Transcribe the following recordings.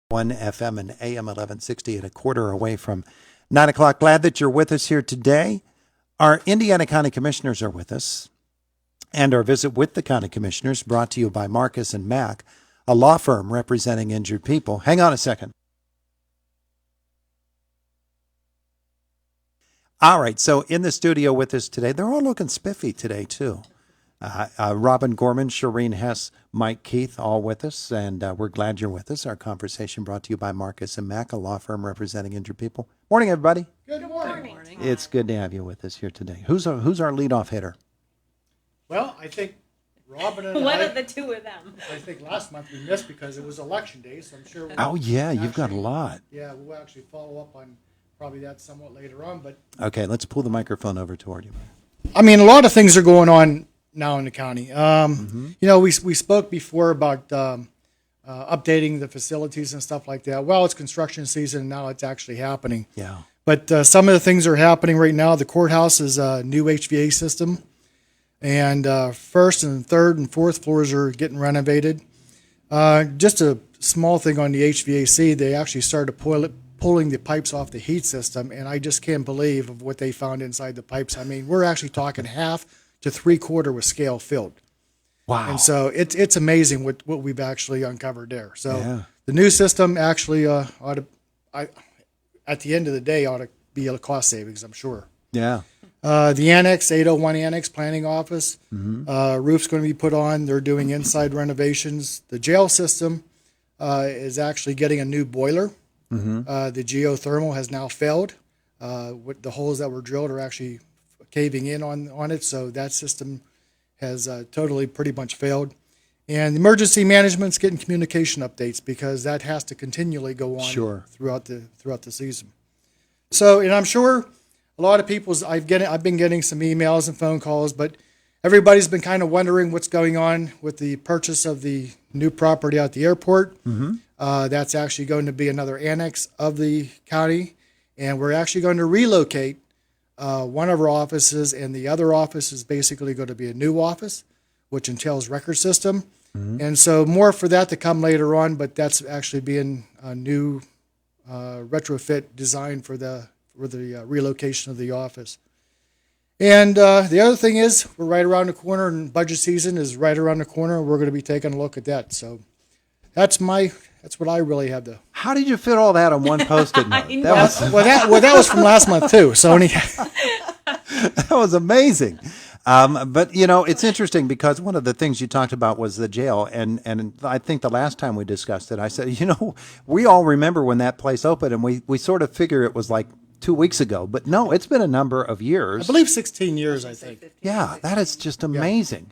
1 FM and AM 1160 at a quarter away from 9 o'clock. Glad that you're with us here today. Our Indiana County Commissioners are with us, and our visit with the County Commissioners brought to you by Marcus and Mack, a law firm representing injured people. Hang on a second. All right, so in the studio with us today, they're all looking spiffy today, too. Robin Gorman, Shireen Hess, Mike Keith, all with us, and we're glad you're with us. Our conversation brought to you by Marcus and Mack, a law firm representing injured people. Morning, everybody. Good morning. It's good to have you with us here today. Who's our leadoff hitter? Well, I think Robin and One of the two of them. I think last month we missed because it was election day, so I'm sure we'll Oh, yeah, you've got a lot. Yeah, we'll actually follow up on probably that somewhat later on. But Okay, let's pull the microphone over toward you. I mean, a lot of things are going on now in the county. You know, we spoke before about updating the facilities and stuff like that. Well, it's construction season, and now it's actually happening. Yeah. But some of the things are happening right now. The courthouse is a new HVAC system, and first and third and fourth floors are getting renovated. Just a small thing on the HVAC, they actually started pulling the pipes off the heat system, and I just can't believe of what they found inside the pipes. I mean, we're actually talking half to three-quarter with scale filled. Wow. And so it's amazing what we've actually uncovered there. So Yeah. the new system actually ought to, at the end of the day, ought to be a cost savings, I'm sure. Yeah. The annex, 801 annex planning office, roof's going to be put on. They're doing inside renovations. The jail system is actually getting a new boiler. The geothermal has now failed. What the holes that were drilled are actually caving in on it, so that system has totally pretty much failed. And emergency management's getting communication updates because that has to continually go on throughout the season. So, and I'm sure a lot of people's I've been getting some emails and phone calls, but everybody's been kind of wondering what's going on with the purchase of the new property at the airport. That's actually going to be another annex of the county, and we're actually going to relocate one of our offices, and the other office is basically going to be a new office, which entails record system. And so more for that to come later on, but that's actually being a new retrofit design for the relocation of the office. And the other thing is we're right around the corner, and budget season is right around the corner. We're going to be taking a look at that. So that's what I really have to. How did you fit all that on one Post-it note? That was from last month too. So that was amazing. But you know, it's interesting because one of the things you talked about was the jail, and I think the last time we discussed it, I said, you know, we all remember when that place opened, and we sort of figure it was like 2 weeks ago, but no, it's been a number of years. I believe 16 years, I think. Yeah, that is just amazing.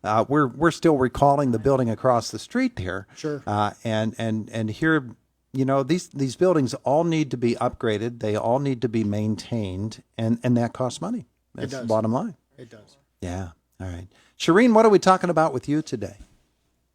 Yeah. We're still recalling the building across the street here. Sure. And here, you know, these buildings all need to be upgraded. They all need to be maintained, and that costs money. That's the bottom line. It does. Yeah. All right. Shireen, what are we talking about with you today?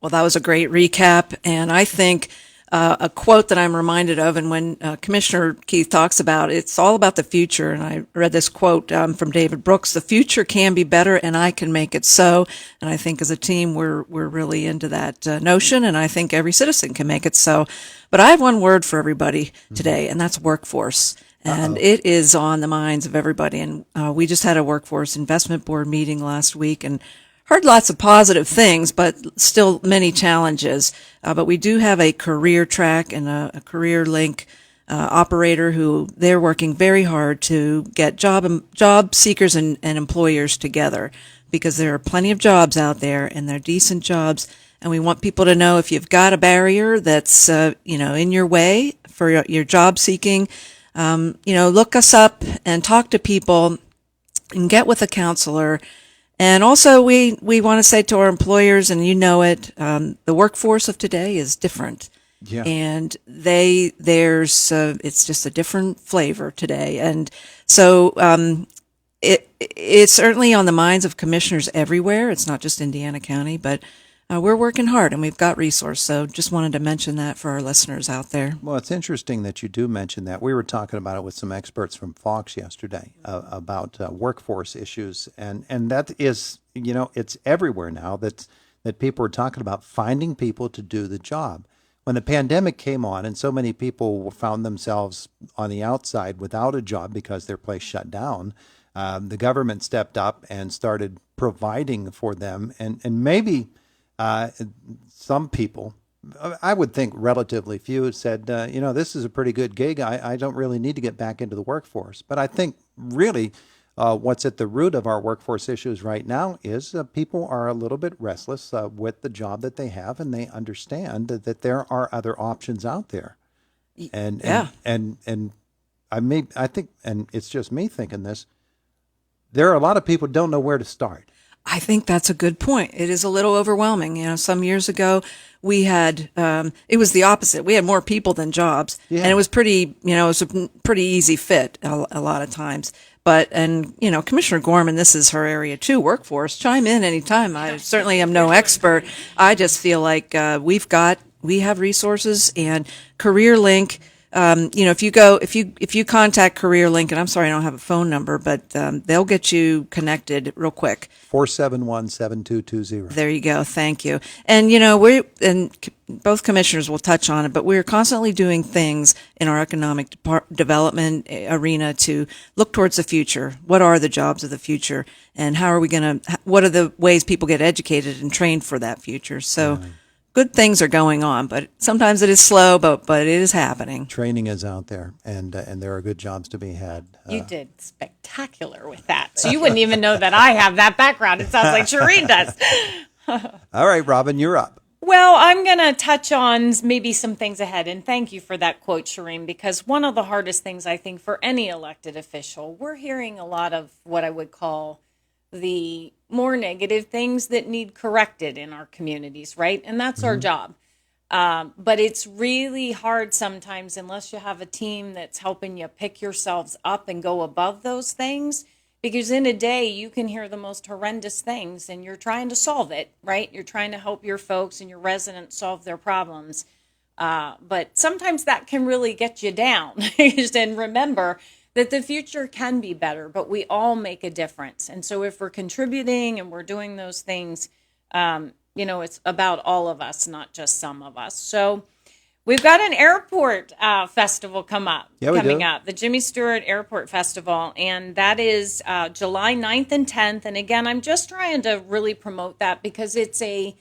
Well, that was a great recap, and I think a quote that I'm reminded of, and when Commissioner Keith talks about it's all about the future, and I read this quote from David Brooks: "The future can be better, and I can make it so." And I think as a team, we're really into that notion, and I think every citizen can make it so. But I have one word for everybody today, and that's workforce. And it is on the minds of everybody. And we just had a workforce investment board meeting last week and heard lots of positive things, but still many challenges. But we do have a career track and a career link operator who they're working very hard to get job seekers and employers together, because there are plenty of jobs out there and they're decent jobs. And we want people to know if you've got a barrier that's in your way for your job seeking, look us up and talk to people and get with a counselor. And also we want to say to our employers, and you know it, the workforce of today is different. Yeah. And it's just a different flavor today. And so, it's certainly on the minds of commissioners everywhere. It's not just Indiana County, but we're working hard and we've got resources. So just wanted to mention that for our listeners out there. Well, it's interesting that you do mention that. We were talking about it with some experts from Fox yesterday about workforce issues. And that is, it's everywhere now that people are talking about finding people to do the job. when the pandemic came on and so many people found themselves on the outside without a job because their place shut down, the government stepped up and started providing for them. And maybe some people, I would think relatively few, said, this is a pretty good gig. I don't really need to get back into the workforce. But I think really what's at the root of our workforce issues right now is people are a little bit restless with the job that they have, and they understand that there are other options out there. And I think, and it's just me thinking this, there are a lot of people who don't know where to start. I think that's a good point. It is a little overwhelming. Some years ago we had, it was the opposite. We had more people than jobs, and it was pretty, it was a pretty easy fit a lot of times. But, Commissioner Gorman, this is her area too, workforce, chime in anytime. I certainly am no expert. I just feel like, we have resources, and CareerLink, if you contact CareerLink, and I'm sorry I don't have a phone number, but they'll get you connected real quick. 471-7220. There you go. Thank you. And both commissioners will touch on it, but we're constantly doing things in our economic development arena to look towards the future. What are the jobs of the future, and what are the ways people get educated and trained for that future? So. Good things are going on, but sometimes it is slow, but it is happening. Training is out there, and there are good jobs to be had. You did spectacular with that. So you wouldn't even know that I have that background. It sounds like Shireen does. All right, Robin, you're up. Well, I'm going to touch on maybe some things ahead, and thank you for that quote, Shireen, because one of the hardest things I think for any elected official, we're hearing a lot of what I would call the more negative things that need corrected in our communities, right? And that's our job. But it's really hard sometimes unless you have a team that's helping you pick yourselves up and go above those things. Because in a day, you can hear the most horrendous things and you're trying to solve it, right? You're trying to help your folks and your residents solve their problems. But sometimes that can really get you down. And remember that the future can be better, but we all make a difference. And so if we're contributing and we're doing those things, it's about all of us, not just some of us. So we've got an airport festival coming up, the Jimmy Stewart Airport Festival, and that is July 9th and 10th. And again, I'm just trying to really promote that because it's a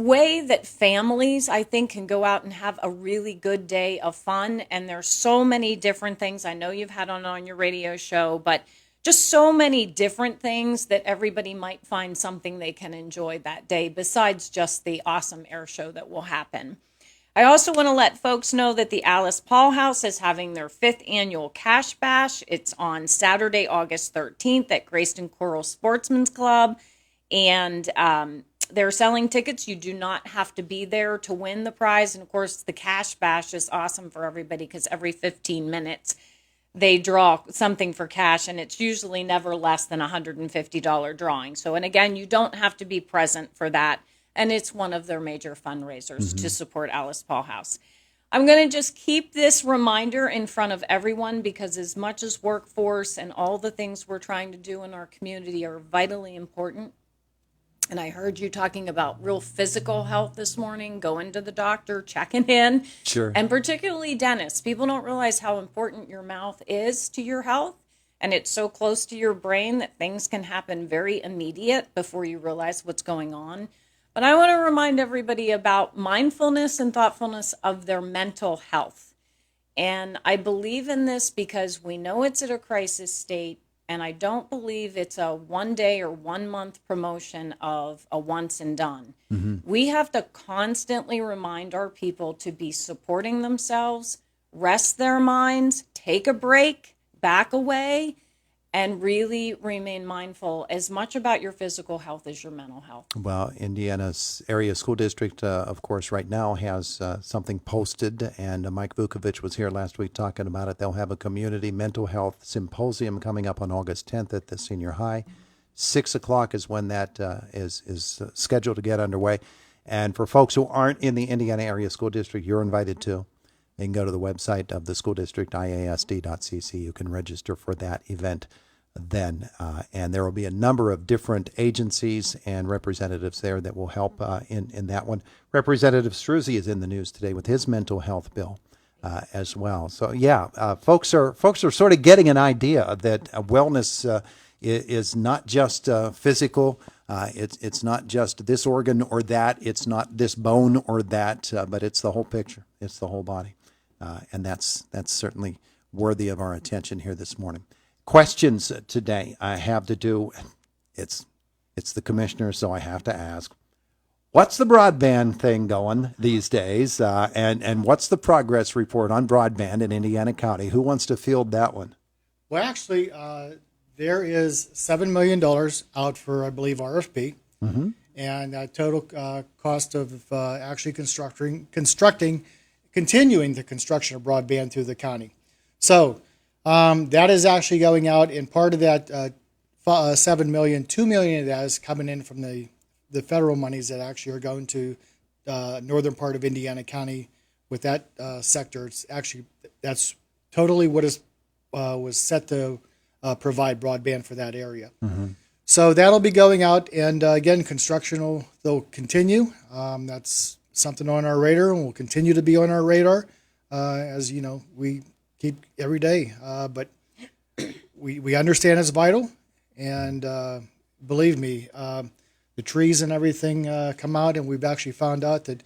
way that families, I think, can go out and have a really good day of fun. And there's so many different things. I know you've had on your radio show, but just so many different things that everybody might find something they can enjoy that day besides just the awesome air show that will happen. I also want to let folks know that the Alice Paul House is having their 5th annual Cash Bash. It's on Saturday, August 13th at Grayston Coral Sportsman's Club. And they're selling tickets. You do not have to be there to win the prize. And, of course, the Cash Bash is awesome for everybody because every 15 minutes they draw something for cash, and it's usually never less than a $150 drawing. So, and again, you don't have to be present for that. And it's one of their major fundraisers to support Alice Paul House. I'm going to just keep this reminder in front of everyone because as much as workforce and all the things we're trying to do in our community are vitally important, and I heard you talking about real physical health this morning, going to the doctor, checking in. Sure. And particularly dentists. People don't realize how important your mouth is to your health. And it's so close to your brain that things can happen very immediate before you realize what's going on. But I want to remind everybody about mindfulness and thoughtfulness of their mental health. And I believe in this because we know it's at a crisis state. And I don't believe it's a 1 day or 1 month promotion of a once and done. We have to constantly remind our people to be supporting themselves, rest their minds, take a break, back away, and really remain mindful as much about your physical health as your mental health. Well, Indiana's area school district, of course, right now has something posted, and Mike Vukovic was here last week talking about it. They'll have a community mental health symposium coming up on August 10th at the senior high. 6 o'clock is when that is scheduled to get underway. And for folks who aren't in the Indiana area school district, you're invited to. They can go to the website of the school district, iasd.cc. You can register for that event. then. And there will be a number of different agencies and representatives there that will help in that one. Representative Struzzi is in the news today with his mental health bill as well. So yeah, folks are sort of getting an idea that wellness is not just physical. It's not just this organ or that. It's not this bone or that, but it's the whole picture. It's the whole body, and that's certainly worthy of our attention here this morning. Questions today I have to do. It's the commissioner, so I have to ask. What's the broadband thing going these days, and what's the progress report on broadband in Indiana County? Who wants to field that one? Well, actually, there is $7 million out for, I believe, RFP, and total cost of actually continuing the construction of broadband through the county. So that is actually going out, and part of that $7 million, $2 million of that is coming in from the federal monies that actually are going to northern part of Indiana County with that sector. It's actually, that's totally what is was set to provide broadband for that area. So that'll be going out, and again, construction will continue. That's something on our radar, and will continue to be on our radar, as you know, we keep every day. But we understand it's vital, and believe me, the trees and everything come out, and we've actually found out that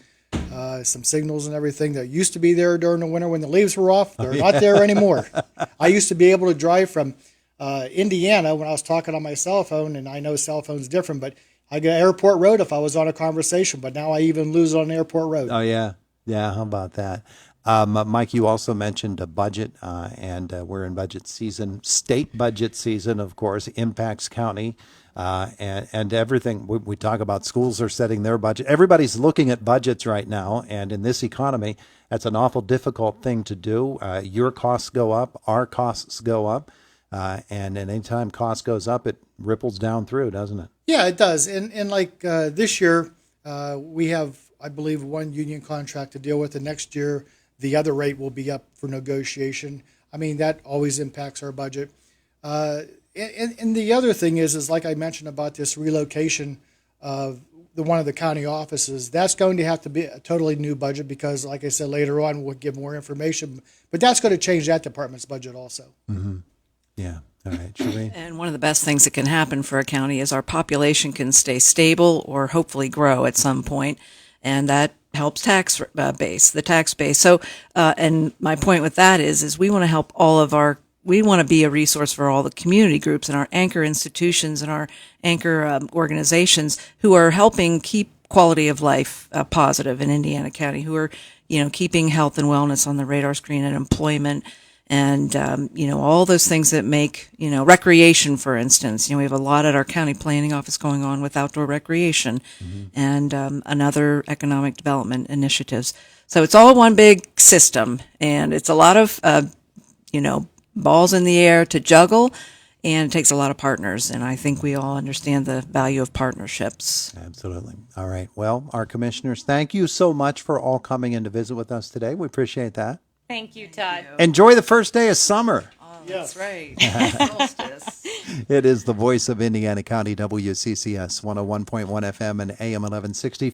some signals and everything that used to be there during the winter when the leaves were off, they're not there anymore. I used to be able to drive from Indiana when I was talking on my cell phone, and I know cell phone's different, but I get Airport Road if I was on a conversation, but now I even lose on Airport Road. Oh, yeah. Yeah, how about that? Mike, you also mentioned a budget, and we're in budget season. State budget season, of course, impacts county. And everything we talk about, schools are setting their budget. Everybody's looking at budgets right now, and in this economy, that's an awful difficult thing to do. Your costs go up, our costs go up, and anytime cost goes up, it ripples down through, doesn't it? Yeah, it does. And like this year, we have, I believe, one union contract to deal with, and next year the other rate will be up for negotiation. I mean, that always impacts our budget. And the other thing is like I mentioned about this relocation of one of the county offices, that's going to have to be a totally new budget because, like I said, later on we'll give more information. But that's going to change that department's budget also. Yeah. All right, Shereen. And one of the best things that can happen for a county is our population can stay stable or hopefully grow at some point, and that helps the tax base. So, and my point with that is we want to help we want to be a resource for all the community groups and our anchor institutions and our anchor organizations who are helping keep quality of life positive in Indiana County, who are, keeping health and wellness on the radar screen and employment and, all those things that make, recreation, for instance. We have a lot at our county planning office going on with outdoor recreation and another economic development initiatives. So it's all one big system, and it's a lot of, balls in the air to juggle, and it takes a lot of partners. And I think we all understand the value of partnerships. Absolutely. All right. Well, our commissioners, thank you so much for all coming in to visit with us today. We appreciate that. Thank you, Todd. Enjoy the first day of summer. Oh, Yes. that's right. Solstice. It is the voice of Indiana County, WCCS 101.1 FM and AM 1160.